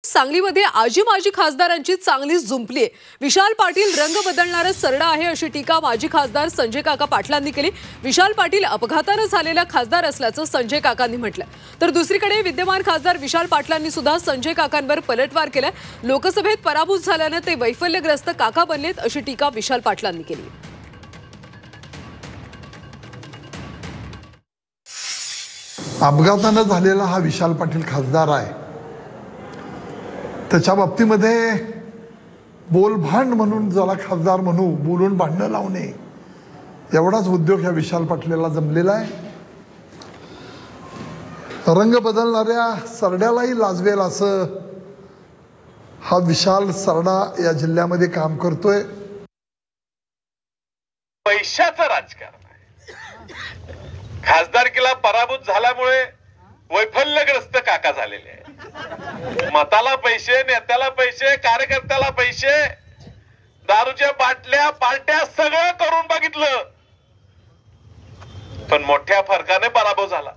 सांगलीमध्ये आजी माजी खासदारांची चांगली जुंपली आहे। विशाल पाटील रंग बदलणारा सरडा आहे अशी टीका माजी खासदार संजय काका पाटलांनी केली। विशाल पाटील अपघाताने झालेला खासदार असल्याचं संजय काकांनी म्हटलं। तर दुसरीकडे विद्यमान खासदार विशाल पाटलांनी सुद्धा संजय काकांवर पलटवार केलाय। लोकसभेत पराभूत झाल्याने ते वैफल्यग्रस्त काका बनलेत अशी टीका विशाल पाटलांनी केली। अपघाताने झालेला हा विशाल पाटील खासदार आहे। त्याच्या बाबतीमध्ये बोलभांड म्हणून ज्याला खासदार म्हणू, बोलून भांडणं लावणे एवढाच उद्योग ह्या विशाल पाटलाला जमलेला आहे। रंग बदलणाऱ्या सरड्यालाही लाजवेल असं हा विशाल सरडा या जिल्ह्यामध्ये काम करतोय। पैशाचं राजकारण आहे। खासदारकीला पराभूत झाल्यामुळे वैफल्यग्रस्त काका झालेले आहे। मताला पैसे, नेत्याला पैसे, कार्यकर्त्याला पैसे, दारूच्या बाटल्या, पार्ट्या सगळं करून बघितलं, पण मोठ्या फरकाने पराभव झाला।